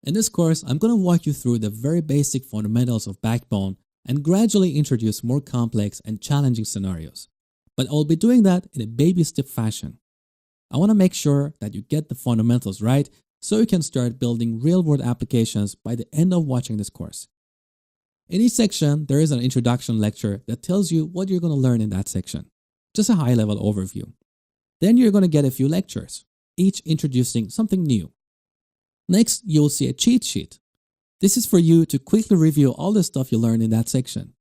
In this course, I'm going to walk you through the very basic fundamentals of Backbone and gradually introduce more complex and challenging scenarios. But I'll be doing that in a baby step fashion. I want to make sure that you get the fundamentals right so you can start building real-world applications by the end of watching this course. In each section, there is an introduction lecture that tells you what you're going to learn in that section. Just a high-level overview. Then you're going to get a few lectures, each introducing something new. Next, you'll see a cheat sheet. This is for you to quickly review all the stuff you learned in that section.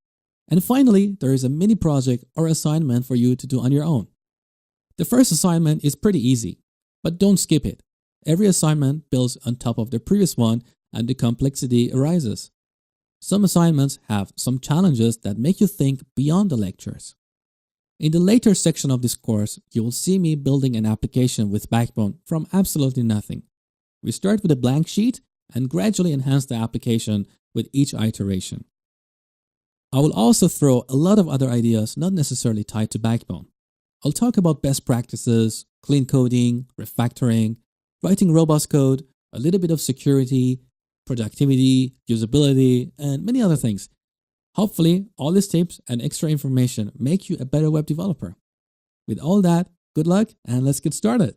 And finally, there is a mini project or assignment for you to do on your own. The first assignment is pretty easy, but don't skip it. Every assignment builds on top of the previous one and the complexity arises. Some assignments have some challenges that make you think beyond the lectures. In the later section of this course, you will see me building an application with Backbone from absolutely nothing. We start with a blank sheet and gradually enhance the application with each iteration. I will also throw a lot of other ideas not necessarily tied to Backbone. I'll talk about best practices, clean coding, refactoring, writing robust code, a little bit of security, productivity, usability, and many other things. Hopefully, all these tips and extra information make you a better web developer. With all that, good luck and let's get started.